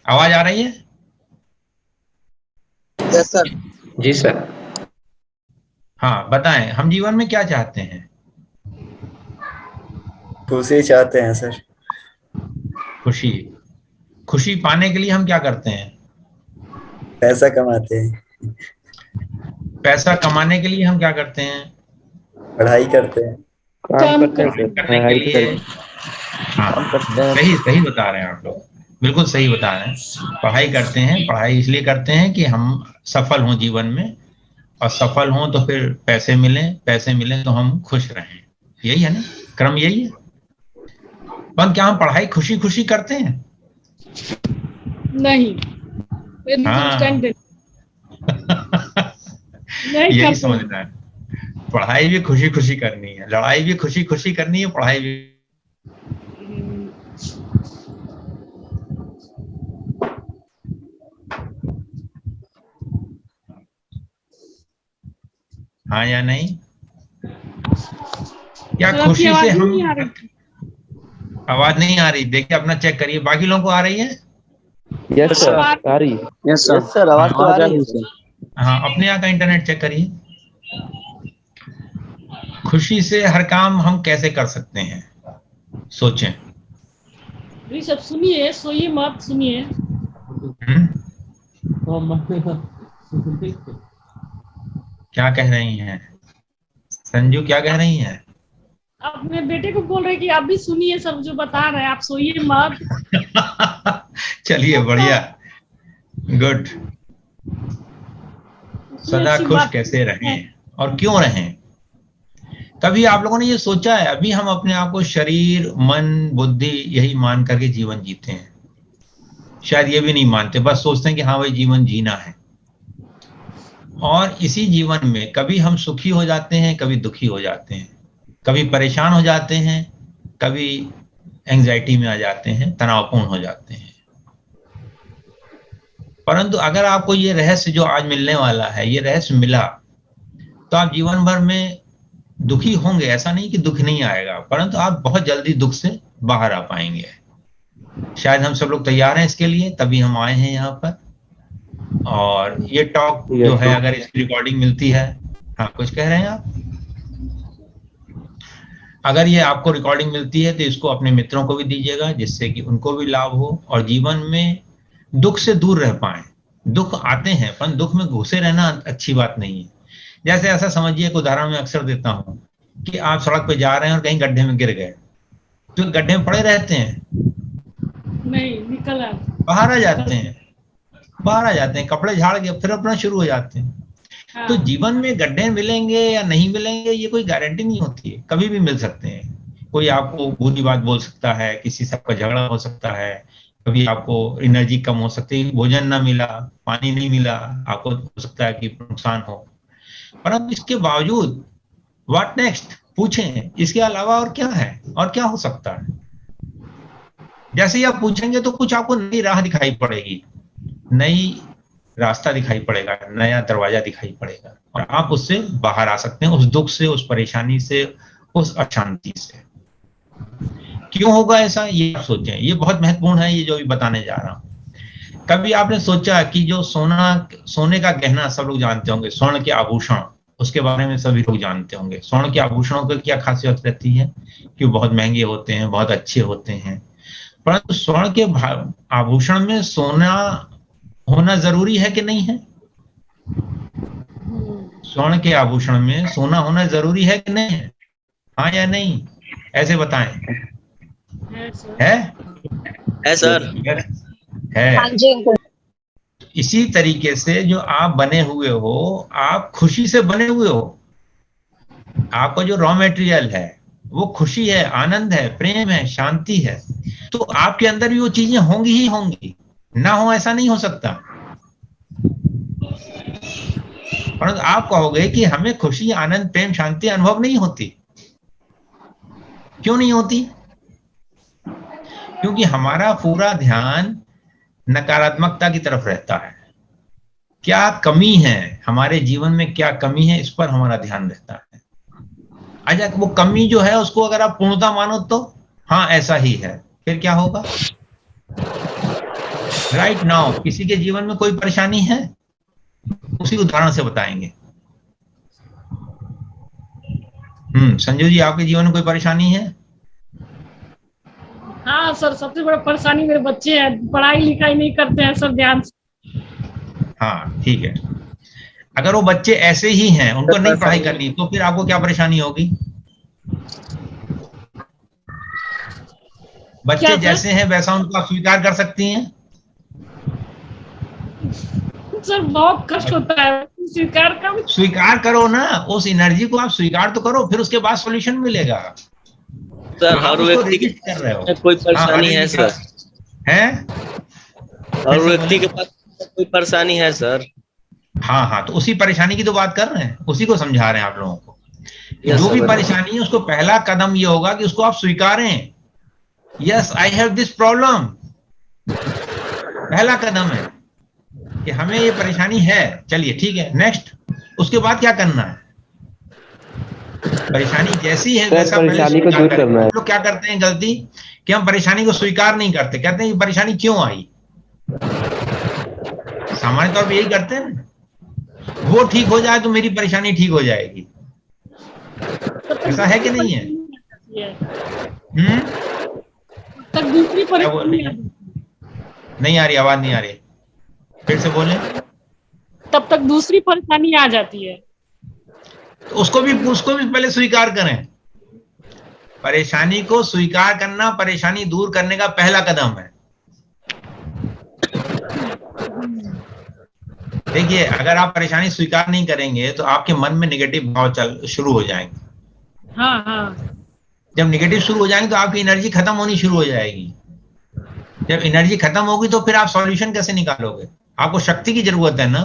आवाज आ रही है? Yes sir. जी सर। हाँ बताएं, हम जीवन में क्या चाहते हैं? खुशी चाहते हैं सर। खुशी। खुशी पाने के लिए हम क्या करते हैं? पैसा कमाते हैं। पैसा कमाने के लिए हम क्या करते हैं? पढ़ाई करते हैं। काम करते हैं सर, करने के पढ़ाई लिए। कर हाँ, काम करते हैं। सही सही बता रहे हैं आप लोग, बिल्कुल सही बता रहे हैं। पढ़ाई करते हैं, पढ़ाई इसलिए करते हैं कि हम सफल हों जीवन में, और सफल हों तो फिर पैसे मिलें, पैसे मिलें तो हम खुश रहें। यही है ना, क्रम यही है। पर क्या हम पढ़ाई खुशी खुशी करते हैं? नहीं, हाँ। इंस्टेंट नहीं यही करते समझना हैं। है। पढ़ाई भी खुशी खुशी करनी है, लड़ाई भी खुशी खुशी करनी है, पढ़ाई भी। हाँ या नहीं? क्या सर आपकी खुशी से आवाज ही हम। नहीं आ रही। आवाज नहीं आ रही, देखिए अपना चेक करिए, बाकी लोगों को आ रही है? यस अब सर, आ आ रही है। यस सर, आवाज तो हाँ। आ रही है सर। हाँ, अपने यहाँ का इंटरनेट चेक करिए। खुशी से हर काम हम कैसे कर सकते हैं, सोचें। रही सब सुनिए, सोइए मत, सुनिए। हम्म? क्या कह रही हैं संजू, क्या कह रही हैं? अपने बेटे को बोल रहे कि आप भी सुनिए सब जो बता रहे हैं, आप सोइए मत। चलिए बढ़िया, गुड। इतनी सदा अच्छी खुश बात कैसे है। रहें और क्यों रहें? कभी आप लोगों ने ये सोचा है? अभी हम अपने आप को शरीर मन बुद्धि यही मान करके जीवन जीते हैं। शायद ये भी नहीं मानते, बस सोचते हैं कि हाँ भाई जीवन जीना है। और इसी जीवन में कभी हम सुखी हो जाते हैं, कभी दुखी हो जाते हैं, कभी परेशान हो जाते हैं, कभी एंजाइटी में आ जाते हैं, तनावपूर्ण हो जाते हैं। परंतु अगर आपको ये रहस्य जो आज मिलने वाला है, ये रहस्य मिला, तो आप जीवन भर में दुखी होंगे, ऐसा नहीं कि दुख नहीं आएगा, परंतु आप बहुत जल्दी दुख से बाहर आ पाएंगे। शायद हम सब लोग तैयार हैं इसके लिए, तभी हम आए हैं यहाँ पर। और ये टॉक जो यस है, सर। अगर इसकी रिकॉर्डिंग मिलती है। हाँ, कुछ कह रहे हैं आप? अगर ये आपको रिकॉर्डिंग मिलती है तो इसको अपने मित्रों को भी दीजिएगा, जिससे कि उनको भी लाभ हो और जीवन में दुख से दूर रह पाए। दुख आते हैं, पर दुख में घुसे रहना अच्छी बात नहीं है। जैसे ऐसा समझिए, एक उदाहरण मैं अक्सर देता हूँ कि आप सड़क पे जा रहे हैं और कहीं गड्ढे में गिर गए, तो गड्ढे में पड़े रहते हैं? नहीं, निकल आते। बाहर आ जाते हैं, बाहर आ जाते हैं, कपड़े झाड़ के फिर अपना शुरू हो जाते हैं। तो हाँ, जीवन में गड्ढे मिलेंगे या नहीं मिलेंगे, ये कोई गारंटी नहीं होती है, कभी भी मिल सकते हैं। कोई आपको बुरी बात बोल सकता है, किसी से आपका झगड़ा हो सकता है, कभी आपको एनर्जी कम हो सकती है, भोजन ना मिला, पानी नहीं मिला, आपको हो सकता है कि नुकसान हो। परंतु इसके बावजूद व्हाट नेक्स्ट पूछें, इसके अलावा और क्या है, और क्या हो सकता है? जैसे ही आप पूछेंगे तो कुछ आपको नई राह दिखाई पड़ेगी, नई रास्ता दिखाई पड़ेगा, नया दरवाजा दिखाई पड़ेगा, और आप उससे बाहर आ सकते हैं, उस दुख से, उस परेशानी से, उस अशांति से। क्यों होगा ऐसा, ये आप सोचें। ये बहुत महत्वपूर्ण है, ये जो भी बताने जा रहा हूं। कभी आपने सोचा कि जो सोना, सोने का गहना सब लोग जानते होंगे, स्वर्ण के आभूषण, उसके बारे में सभी लोग जानते होंगे। स्वर्ण के आभूषणों की क्या खासियत रहती है कि वो बहुत महंगे होते हैं, बहुत अच्छे होते हैं। परंतु स्वर्ण के आभूषण में सोना होना जरूरी है कि नहीं है? स्वर्ण के आभूषण में सोना होना जरूरी है कि नहीं है? हाँ या नहीं, ऐसे बताएं। है सर। है? है सर। अगर है, हाँ जी अंकुल। इसी तरीके से जो आप बने हुए हो, आप खुशी से बने हुए हो। आपका जो रॉ मटेरियल है वो खुशी है, आनंद है, प्रेम है, शांति है। तो आपके अंदर भी वो चीजें होंगी ही होंगी, ना हो ऐसा नहीं हो सकता। परंतु आप कहोगे कि हमें खुशी, आनंद, प्रेम, शांति अनुभव नहीं होती। क्यों नहीं होती? क्योंकि हमारा पूरा ध्यान नकारात्मकता की तरफ रहता है। क्या कमी है हमारे जीवन में, क्या कमी है, इस पर हमारा ध्यान रहता है। अच्छा, वो कमी जो है उसको अगर आप पूर्णता मानो तो हाँ ऐसा ही है, फिर क्या होगा? राइट नाउ किसी के जीवन में कोई परेशानी है? उसी उदाहरण से बताएंगे। संजू जी, आपके जीवन में कोई परेशानी है? हाँ सर, सबसे बड़ा परेशानी मेरे बच्चे हैं, पढ़ाई लिखाई नहीं करते हैं सर ध्यान से। हाँ ठीक है, अगर वो बच्चे ऐसे ही हैं, उनको नहीं पढ़ाई करनी, तो फिर आपको क्या परेशानी होगी? बच्चे जैसे हैं वैसा उनको आप स्वीकार कर सकती हैं? सर बहुत कष्ट होता है स्वीकार करो ना, उस एनर्जी को आप स्वीकार तो करो, फिर उसके बाद सॉल्यूशन मिलेगा। सर हर व्यक्ति कर रहे हो कोई परेशानी है सर? है हर व्यक्ति के पास कोई परेशानी है सर। हाँ, तो उसी परेशानी की तो बात कर रहे हैं, उसी को समझा रहे हैं आप लोगों को। जो भी परेशानी है उसको पहला कदम ये होगा कि उसको आप स्वीकारें। Yes, I have this problem, पहला कदम है कि हमें ये परेशानी है। चलिए ठीक है, नेक्स्ट, उसके बाद क्या करना है? परेशानी जैसी है वैसा परेशानी को दूर करना है। लोग क्या करते हैं गलती, कि हम परेशानी को स्वीकार नहीं करते, कहते हैं ये परेशानी क्यों आई। सामान्य तौर पर यही करते हैं, वो ठीक हो जाए तो मेरी परेशानी ठीक हो जाएगी। ऐसा है कि नहीं है? तक दूसरी परेशानी नहीं आ रही, आवाज नहीं आ रही, फिर से बोले। तब तक दूसरी परेशानी आ जाती है, तो उसको भी पहले स्वीकार करें। परेशानी को स्वीकार करना परेशानी दूर करने का पहला कदम है। देखिए, अगर आप परेशानी स्वीकार नहीं करेंगे तो आपके मन में नेगेटिव भाव शुरू हो जाएंगे। हाँ। जब नेगेटिव शुरू हो जाएंगे तो आपकी एनर्जी खत्म होनी शुरू हो जाएगी। जब एनर्जी खत्म होगी तो फिर आप सॉल्यूशन कैसे निकालोगे? आपको शक्ति की जरूरत है ना।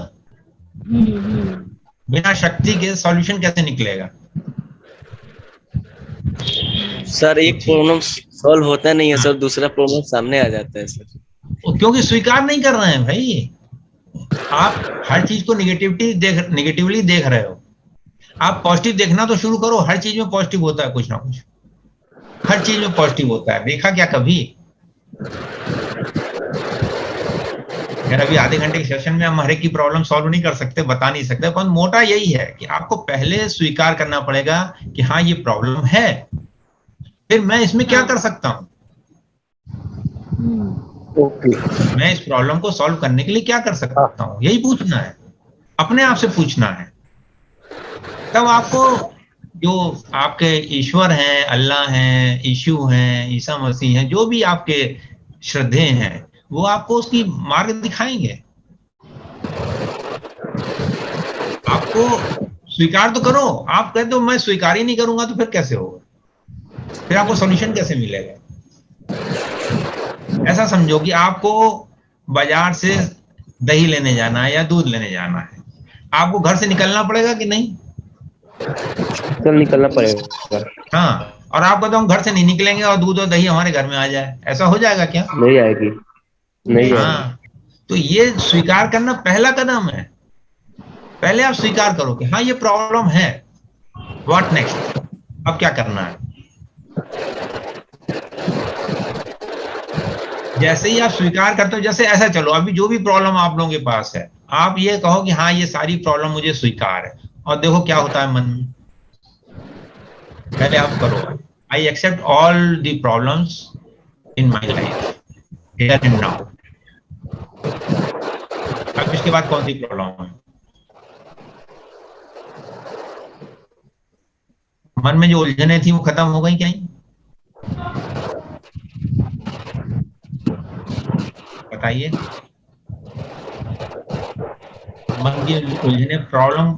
बिना शक्ति के सॉल्यूशन कैसे निकलेगा? सर एक प्रॉब्लम सॉल्व होता नहीं है सर, दूसरा प्रॉब्लम सामने आ जाता है सर। क्योंकि स्वीकार नहीं कर रहे हैं भाई। आप हर चीज को निगेटिवली देख रहे हो। आप पॉजिटिव देखना तो शुरू करो। हर चीज में पॉजिटिव होता है, कुछ ना कुछ, हर चीज में पॉजिटिव होता है। देखा क्या कभी? यार अभी आधे घंटे के सेशन में हम हर एक की प्रॉब्लम सॉल्व नहीं कर सकते, बता नहीं सकते, पर मोटा यही है कि आपको पहले स्वीकार करना पड़ेगा कि हाँ ये प्रॉब्लम है, फिर मैं इसमें क्या कर सकता हूँ। मैं इस प्रॉब्लम को सॉल्व करने के लिए क्या कर सकता हूँ, यही पूछना है, अपने आप से पूछना है। तब आपको जो आपके ईश्वर हैं, अल्लाह हैं, यीशु हैं, ईसा मसीह हैं, जो भी आपके श्रद्धे हैं, वो आपको उसकी मार्ग दिखाएंगे। आपको स्वीकार तो करो। आप कहते हो मैं स्वीकार ही नहीं करूंगा, तो फिर कैसे होगा? फिर आपको सॉल्यूशन कैसे मिलेगा? ऐसा समझो कि आपको बाजार से दही लेने जाना है या दूध लेने जाना है, आपको घर से निकलना पड़ेगा कि नहीं? चल निकलना पड़ेगा। हाँ, और आप बताओ घर से नहीं निकलेंगे और दूध और दही हमारे घर में आ जाए, ऐसा हो जाएगा क्या? नहीं आएगी, नहीं आएगी। हाँ, तो ये स्वीकार करना पहला कदम है। पहले आप स्वीकार करो कि हाँ ये प्रॉब्लम है, व्हाट नेक्स्ट, अब क्या करना है। जैसे ही आप स्वीकार करते हो, जैसे ऐसा चलो अभी जो भी प्रॉब्लम आप लोगों के पास है, आप ये कहो कि हाँ ये सारी प्रॉब्लम मुझे स्वीकार है, और देखो क्या होता है मन में। पहले आप करो, I accept all the problems in my life here and now. अब इसके बाद कौन सी प्रॉब्लम है? मन में जो उलझने थी वो खत्म हो गई क्या? नहीं, बताइए। मन की उलझने, प्रॉब्लम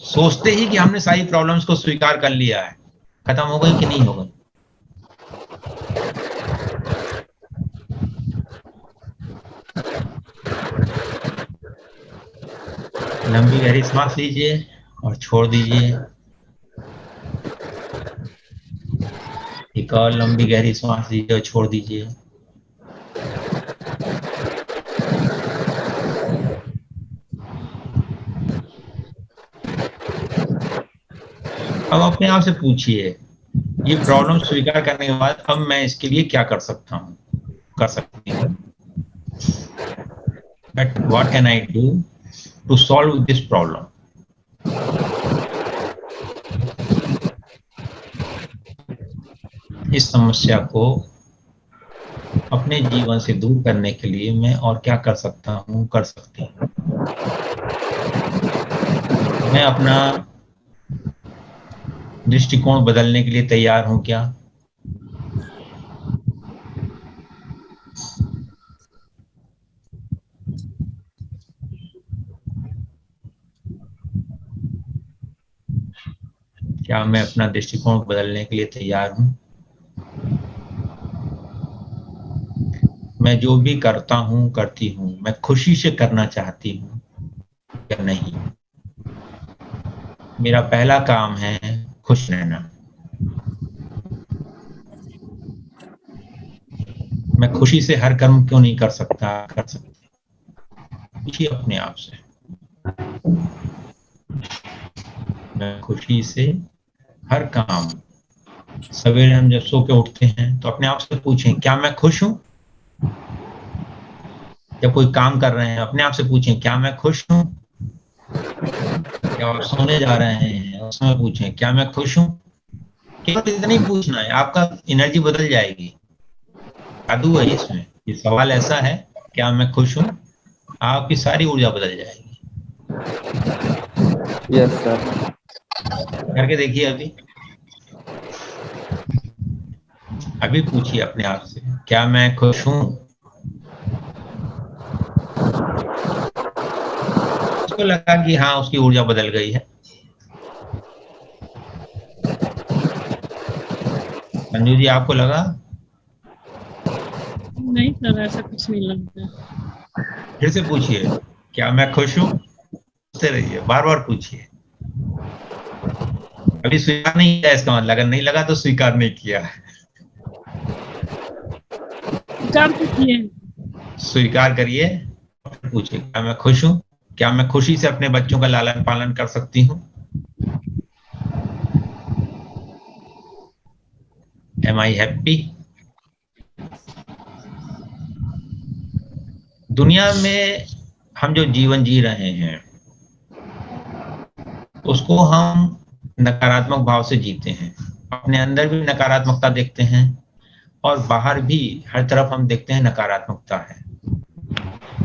सोचते ही कि हमने सारी प्रॉब्लम्स को स्वीकार कर लिया है, खत्म हो गई कि नहीं हो गई? लंबी गहरी सांस लीजिए और छोड़ दीजिए। एक और लंबी गहरी सांस लीजिए और छोड़ दीजिए। अब अपने आप से पूछिए, ये प्रॉब्लम स्वीकार करने के बाद अब मैं इसके लिए क्या कर सकता हूँ, कर सकती हूँ। that what can I do to solve this problem. इस समस्या को अपने जीवन से दूर करने के लिए मैं और क्या कर सकता हूँ, कर सकती हूँ। मैं अपना दृष्टिकोण बदलने के लिए तैयार हूँ क्या? क्या मैं अपना दृष्टिकोण बदलने के लिए तैयार हूँ? मैं जो भी करता हूँ, करती हूँ, मैं खुशी से करना चाहती हूँ या नहीं? मेरा पहला काम है खुश रहना। मैं खुशी से हर कर्म क्यों नहीं कर सकता? कर सकती। पूछिए अपने आप से, मैं खुशी से हर काम, सवेरे हम जब सो के उठते हैं तो अपने आप से पूछें, क्या मैं खुश हूं? जब कोई काम कर रहे हैं अपने आप से पूछें, क्या मैं खुश हूं? या आप सोने जा रहे हैं उस समय पूछें, क्या मैं खुश हूं? केवल इतना ही पूछना है, आपका एनर्जी बदल जाएगी। जादू है इसमें। ये सवाल ऐसा है, क्या मैं खुश हूं? आपकी सारी ऊर्जा बदल जाएगी। Yes sir. करके देखिए अभी पूछिए अपने आप से, क्या मैं खुश हूं? उसको लगा कि हाँ उसकी ऊर्जा बदल गई है। संजू जी आपको लगा? नहीं सर, ऐसा कुछ नहीं लगता। फिर से पूछिए, क्या मैं खुश हूं? पूछते रहिए, बार बार पूछिए। अभी स्वीकार नहीं किया इसका मतलब, अगर नहीं लगा तो स्वीकार नहीं किया। स्वीकार कीजिए। स्वीकार करिए, पूछिए, क्या मैं खुश हूं? क्या मैं खुशी से अपने बच्चों का लालन पालन कर सकती हूँ? Am I happy? दुनिया में हम जो जीवन जी रहे हैं उसको हम नकारात्मक भाव से जीते हैं। अपने अंदर भी नकारात्मकता देखते हैं और बाहर भी हर तरफ हम देखते हैं नकारात्मकता है,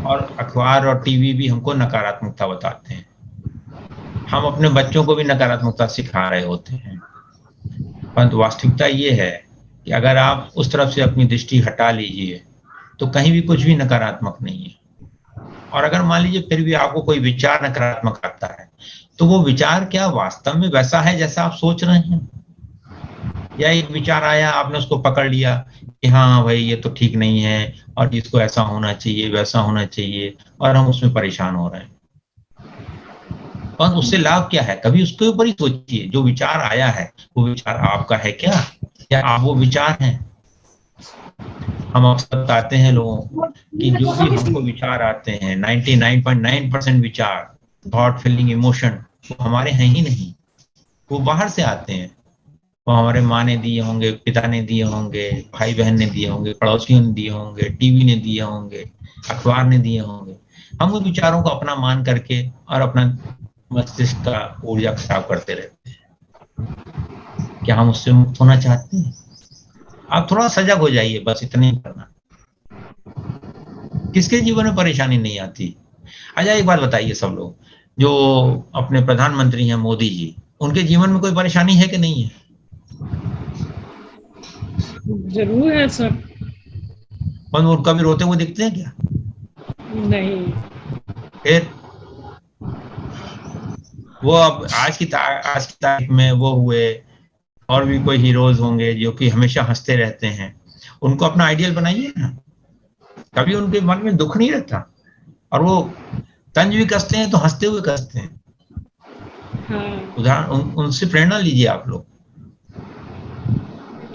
और अखबार और टीवी भी हमको नकारात्मकता बताते हैं। हम अपने बच्चों को भी नकारात्मकता सिखा रहे होते हैं, परंतु वास्तविकता ये है कि अगर आप उस तरफ से अपनी दृष्टि हटा लीजिए तो कहीं भी कुछ भी नकारात्मक नहीं है। और अगर मान लीजिए फिर भी आपको कोई विचार नकारात्मक आता है तो वो विचार क्या वास्तव में वैसा है जैसा आप सोच रहे हैं? या एक विचार आया, आपने उसको पकड़ लिया कि हाँ भाई ये तो ठीक नहीं है और इसको ऐसा होना चाहिए, वैसा होना चाहिए, और हम उसमें परेशान हो रहे हैं। और उससे लाभ क्या है? कभी उसके ऊपर ही सोचिए, जो विचार आया है वो विचार आपका है क्या, या आप वो विचार हैं? हम अक्सर बताते हैं लोगों को कि जो भी हमको विचार आते हैं 99.9% विचार, थॉट, फीलिंग, इमोशन, वो हमारे हैं ही नहीं, वो बाहर से आते हैं। वो हमारे माँ ने दिए होंगे, पिता ने दिए होंगे, भाई बहन ने दिए होंगे, पड़ोसियों ने दिए होंगे, टीवी ने दिए होंगे, अखबार ने दिए होंगे। हम उन विचारों को अपना मान करके और अपना मस्तिष्क का ऊर्जा खराब करते रहते हैं। क्या हम उससे मुक्त होना चाहते हैं? आप थोड़ा सजग हो जाइए, बस इतना ही करना। किसके जीवन में परेशानी नहीं आती? अच्छा एक बात बताइए सब लोग, जो अपने प्रधानमंत्री हैं मोदी जी, उनके जीवन में कोई परेशानी है कि नहीं है? जरूर है सर। और वो कभी रोते हुए दिखते हैं क्या? नहीं। फिर वो अब आज की तारीख में वो हुए, और भी कोई हीरोज होंगे जो कि हमेशा हंसते रहते हैं, उनको अपना आइडियल बनाइए ना। कभी उनके मन में दुख नहीं रहता, और वो तंज भी कसते हैं तो हंसते हुए कसते हैं। हाँ। उदाहरण उनसे प्रेरणा लीजिए आप लोग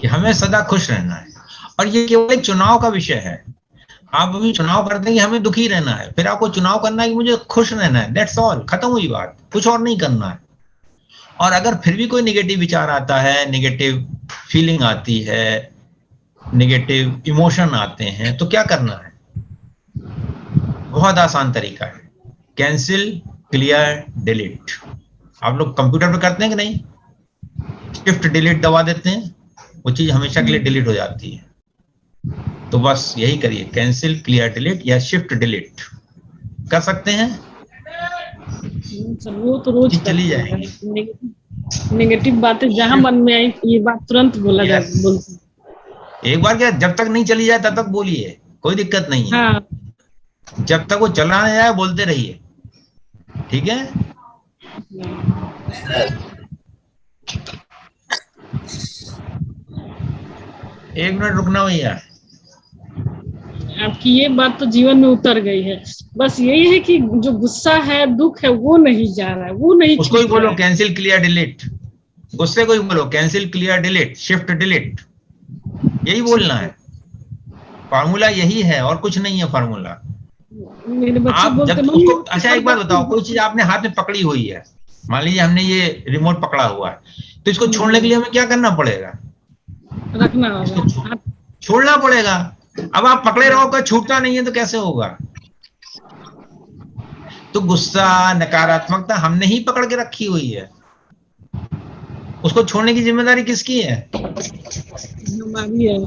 कि हमें सदा खुश रहना है। और ये केवल एक चुनाव का विषय है। आप अभी चुनाव करते हैं कि हमें दुखी रहना है, फिर आपको चुनाव करना है कि मुझे खुश रहना है, दैट्स ऑल, खत्म हुई बात, कुछ और नहीं करना है। और अगर फिर भी कोई नेगेटिव विचार आता है, नेगेटिव फीलिंग आती है, नेगेटिव इमोशन आते हैं, तो क्या करना है? बहुत आसान तरीका है, कैंसिल क्लियर डिलीट। आप लोग कंप्यूटर पे करते हैं कि नहीं? शिफ्ट डिलीट दबा देते हैं, वो चीज हमेशा के लिए डिलीट हो जाती है। तो बस यही करिए, कैंसिल क्लियर डिलीट या शिफ्ट डिलीट कर सकते हैं, सर वो तो रोज चीज चली करते हैं। जाएगी। नेगेटिव बातें जहां मन शिफ्ट, में आई ये बात तुरंत बोला जा यस, बोलते हैं। एक बार क्या, जब तक नहीं चली जाए तब तक बोलिए, कोई दिक्कत नहीं है। हाँ। जब तक वो चला नहीं जाए बोलते रहिए, ठीक है। एक मिनट रुकना भैया। आपकी ये बात तो जीवन में उतर गई है। बस यही है कि जो गुस्सा है, दुख है, वो नहीं जा रहा है, वो नहीं उसको ही छूट रहा बोलो है। कैंसिल क्लियर डिलीट, गुस्से को ही बोलो cancel clear delete shift delete, यही बोलना है। फार्मूला यही है और कुछ नहीं है फार्मूला। मेरे बच्चे आप बोलते जब मम्मी उसको, ये अच्छा हर एक बात बात पे बताओ, कोई चीज आपने हाथ में पकड़ी हुई है, मान लीजिए हमने ये रिमोट पकड़ा हुआ है, तो इसको छोड़ने के लिए हमें क्या करना पड़ेगा? रखना होगा इसको हाथ। छोड़ना पड़ेगा। अब आप पकड़े रहोगे, छूटता नहीं है तो कैसे होगा? तो गुस्सा, नकारात्मकता हमने ही पकड़ के रखी हुई है, उसको छोड़ने की जिम्मेदारी किसकी है? हमारी है।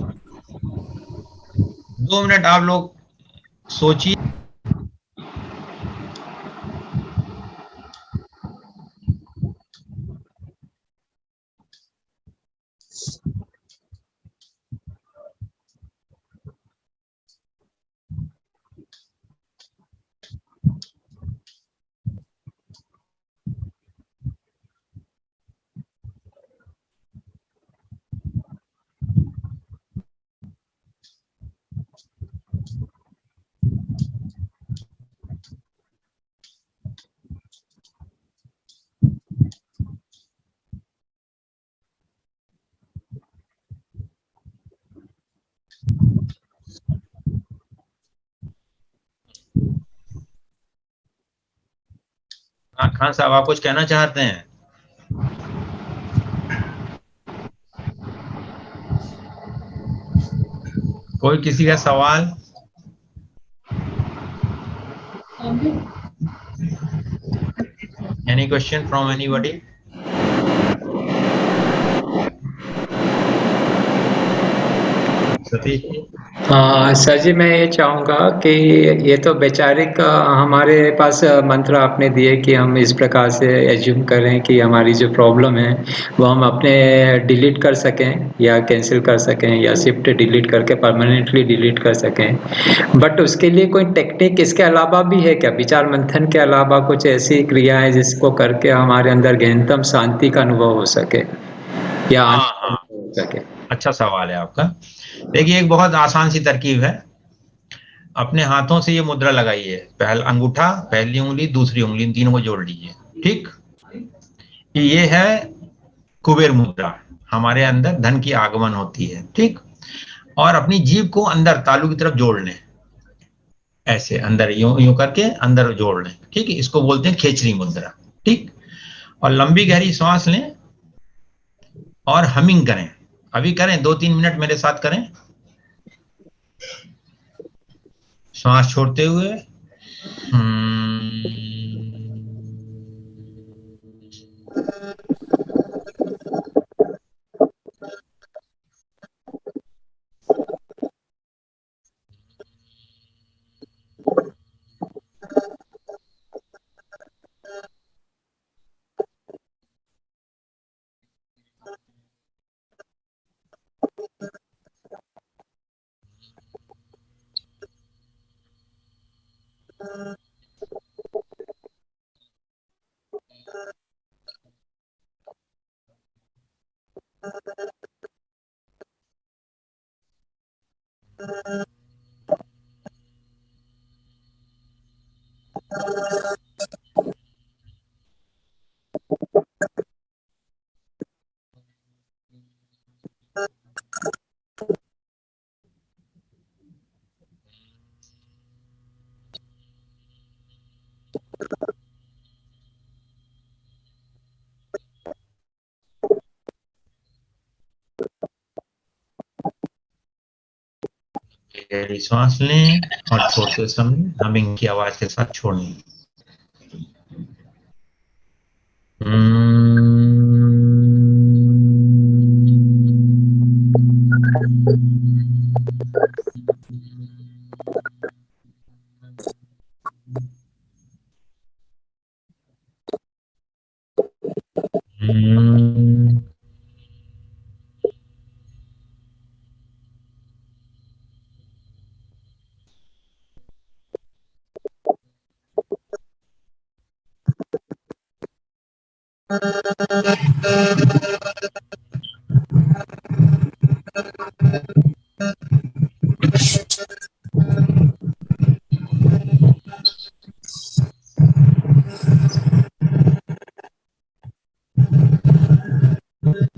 2 मिनट आप लोग सोचिए। हाँ खान साहब, आप कुछ कहना चाहते हैं? कोई किसी का सवाल? Any question from anybody? Satish ji. Sir जी, मैं ये चाहूँगा कि ये तो वैचारिक हमारे पास मंत्र आपने दिए कि हम इस प्रकार से एज्यूम करें कि हमारी जो प्रॉब्लम है वो हम अपने डिलीट कर सकें या कैंसिल कर सकें या शिफ्ट डिलीट करके परमानेंटली डिलीट कर सकें। बट उसके लिए कोई टेक्निक इसके अलावा भी है क्या? विचार मंथन के अलावा कुछ ऐसी क्रिया है जिसको करके हमारे अंदर गहनतम शांति का अनुभव हो सके या हाँ आनंद का हाँ, अनुभव हो सके? अच्छा सवाल है आपका। देखिए एक बहुत आसान सी तरकीब है, अपने हाथों से ये मुद्रा लगाइए, पहला अंगूठा, पहली उंगली, दूसरी उंगली, इन तीनों को जोड़ लीजिए, ठीक। कि ये है कुबेर मुद्रा, हमारे अंदर धन की आगमन होती है, ठीक। और अपनी जीभ को अंदर तालू की तरफ जोड़ लें, ऐसे अंदर यूं यूं करके अंदर जोड़ लें, ठीक है। इसको बोलते हैं खेचरी मुद्रा, ठीक। और लंबी गहरी सांस लें और हमिंग करें, अभी करें 2-3 मिनट मेरे साथ करें, श्वास छोड़ते हुए। गहरी सांस लें और छोड़ते समय हमिंग की आवाज के साथ छोड़ें।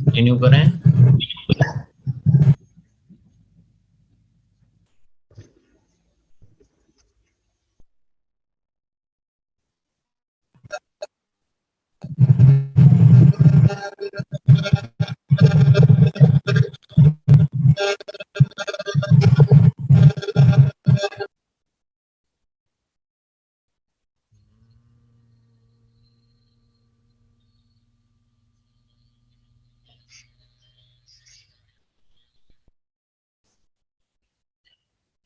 कंटिन्यू करें।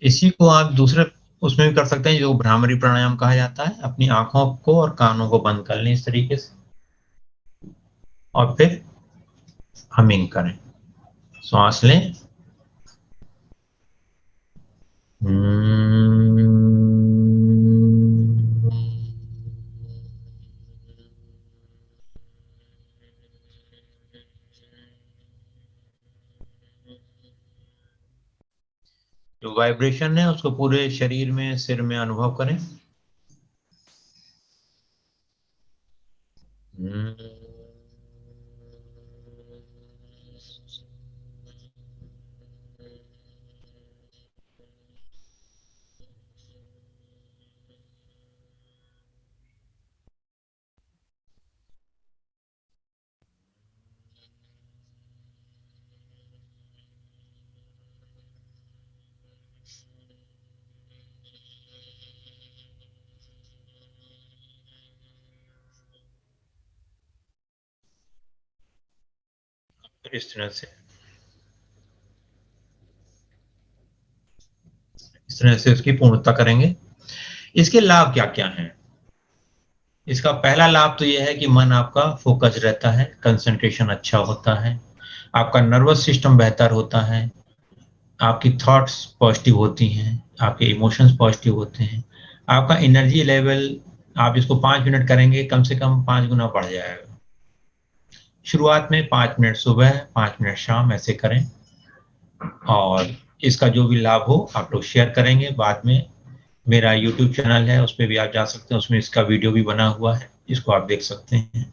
इसी को आप दूसरे उसमें भी कर सकते हैं, जो भ्रामरी प्राणायाम कहा जाता है। अपनी आंखों को और कानों को बंद कर लें इस तरीके से, और फिर हमिंग करें। सांस लें। जो वाइब्रेशन है उसको पूरे शरीर में, सिर में अनुभव करें। इस तरह से इसकी पूर्णता करेंगे। इसके लाभ क्या क्या हैं? इसका पहला लाभ तो यह है कि मन आपका फोकस रहता है, कंसंट्रेशन अच्छा होता है, आपका नर्वस सिस्टम बेहतर होता है, आपकी थॉट्स पॉजिटिव होती हैं, आपके इमोशंस पॉजिटिव होते हैं, आपका एनर्जी लेवल, आप इसको 5 मिनट करेंगे कम से कम 5 गुना बढ़ जाएगा। शुरुआत में 5 मिनट सुबह, 5 मिनट शाम ऐसे करें, और इसका जो भी लाभ हो आप लोग शेयर करेंगे बाद में। मेरा यूट्यूब चैनल है, उस पर भी आप जा सकते हैं, उसमें इसका वीडियो भी बना हुआ है, इसको आप देख सकते हैं।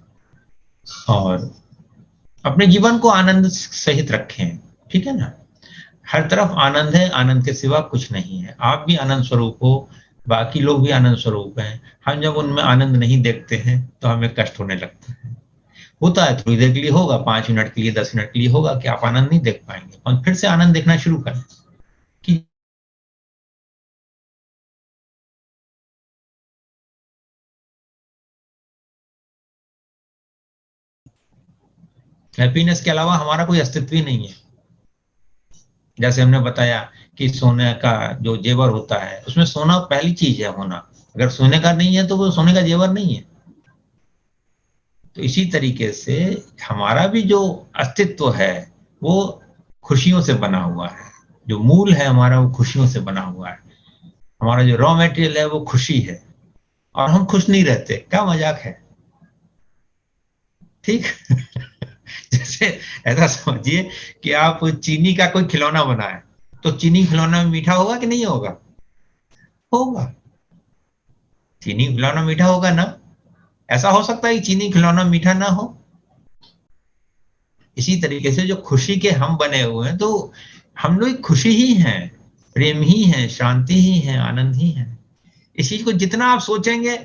और अपने जीवन को आनंद सहित रखें, ठीक है ना। हर तरफ आनंद है, आनंद के सिवा कुछ नहीं है। आप भी आनंद स्वरूप हो, बाकी लोग भी आनंद स्वरूप हैं। हम जब उनमें आनंद नहीं देखते हैं तो हमें कष्ट होने लगता है। होता है, थोड़ी देर के लिए होगा, 5 मिनट के लिए, 10 मिनट के लिए होगा कि आप आनंद नहीं देख पाएंगे, और फिर से आनंद देखना शुरू करें कि हैप्पीनेस के अलावा हमारा कोई अस्तित्व ही नहीं है। जैसे हमने बताया कि सोने का जो जेवर होता है, उसमें सोना पहली चीज है होना। अगर सोने का नहीं है तो वो सोने का जेवर नहीं है। तो इसी तरीके से हमारा भी जो अस्तित्व है वो खुशियों से बना हुआ है। जो मूल है हमारा वो खुशियों से बना हुआ है। हमारा जो रॉ मटेरियल है वो खुशी है, और हम खुश नहीं रहते। क्या मजाक है, ठीक। जैसे ऐसा समझिए कि आप चीनी का कोई खिलौना बनाए, तो चीनी खिलौना मीठा होगा कि नहीं होगा? होगा। चीनी खिलौना मीठा होगा ना। ऐसा हो सकता है कि चीनी खिलौना मीठा ना हो? इसी तरीके से जो खुशी के हम बने हुए हैं, तो हम लोग खुशी ही हैं, प्रेम ही है, शांति ही है, आनंद ही है। इस चीज को जितना आप सोचेंगे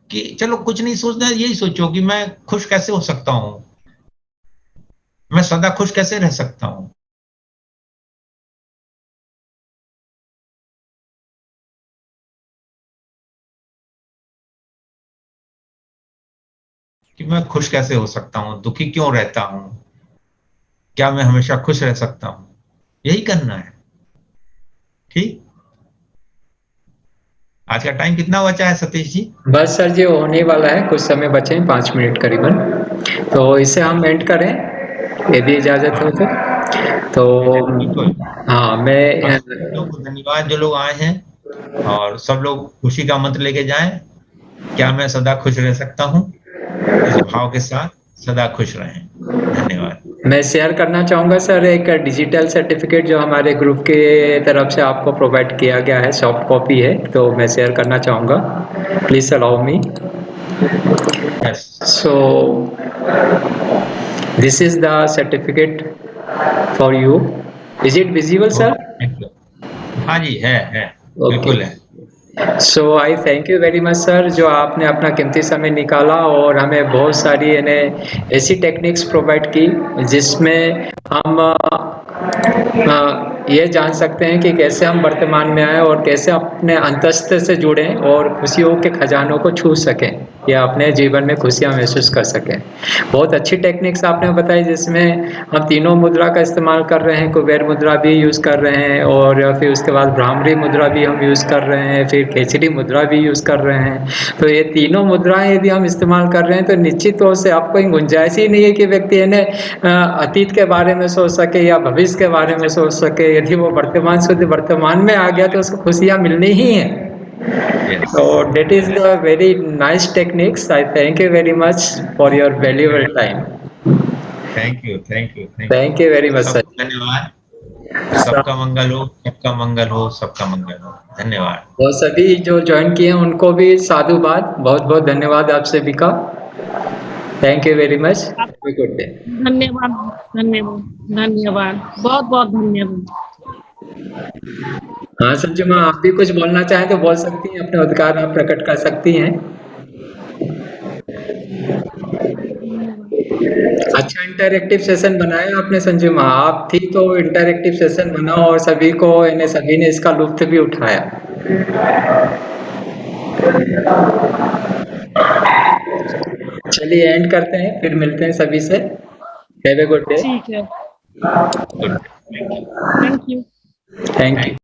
कि चलो कुछ नहीं सोचना, यही सोचो कि मैं खुश कैसे हो सकता हूं, मैं सदा खुश कैसे रह सकता हूं। कि मैं खुश कैसे हो सकता हूँ, दुखी क्यों रहता हूँ, क्या मैं हमेशा खुश रह सकता हूँ, यही करना है। ठीक, आज का टाइम कितना बचा है सतीश जी? बस सर जी होने वाला है, कुछ समय बचे हैं, 5 मिनट करीबन, तो इसे हम एंड करें यदि इजाजत हो तो बिल्कुल। हाँ मैं बस लोगों को धन्यवाद जो लोग आए हैं, और सब लोग खुशी का मंत्र लेके जाएं, क्या मैं सदा खुश रह सकता हूँ, इस भाव के साथ सदा खुश रहें। धन्यवाद। मैं शेयर करना चाहूँगा सर एक डिजिटल सर्टिफिकेट जो हमारे ग्रुप के तरफ से आपको प्रोवाइड किया गया है, सॉफ्ट कॉपी है, तो मैं शेयर करना चाहूँगा, please allow me. Yes, So this is the certificate for you. Is it visible, sir? Thank you. हाँ जी, है, Okay. बिल्कुल है। So I thank you very much sir, जो आपने अपना कीमती समय निकाला और हमें बहुत सारी ऐसी टेक्निक्स प्रोवाइड की जिसमें हम ये जान सकते हैं कि कैसे हम वर्तमान में आए और कैसे अपने अंतस्थ से जुड़ें और खुशियों के खजानों को छू सकें या अपने जीवन में खुशियाँ महसूस कर सकें। बहुत अच्छी टेक्निक्स आपने बताई जिसमें हम तीनों मुद्रा का इस्तेमाल कर रहे हैं, कुबेर मुद्रा भी यूज़ कर रहे हैं और फिर उसके बाद भ्रामरी मुद्रा भी हम यूज़ कर रहे हैं, फिर खेचरी मुद्रा भी यूज़ कर रहे हैं। तो ये तीनों मुद्राएं यदि हम इस्तेमाल कर रहे हैं तो निश्चित तौर से आपको कोई गुंजाइश ही नहीं है कि व्यक्ति अतीत के बारे में सोच सके या भविष्य के बारे में सोच सके। यदि वो वर्तमान शुद्ध वर्तमान में आ गया तो उसको खुशियाँ मिलनी ही हैं। So that is the very nice techniques. I thank you very much for your valuable time. Thank you, thank you, Thank you very much, sir. सबको धन्यवाद। सबका मंगल हो, सबका मंगल हो, सबका मंगल हो। धन्यवाद। और सभी जो ज्वाइन किए हैं उनको भी साधुवाद, बहुत बहुत धन्यवाद आप सभी का। Thank you very much, good day. धन्यवाद, धन्यवाद, धन्यवाद, बहुत बहुत धन्यवाद। हाँ संजू माँ, आप भी कुछ बोलना चाहें तो बोल सकती हैं, अपने अधिकार आप प्रकट कर सकती हैं। अच्छा इंटरैक्टिव सेशन बनाया आपने संजू माँ, आप थी तो इंटरैक्टिव सेशन बनाओ और सभी ने इसका लुत्फ भी उठाया। चलिए एंड करते हैं, फिर मिलते हैं सभी से। Have a good day. ठीक है, good, thank you. Thank you. Thank you.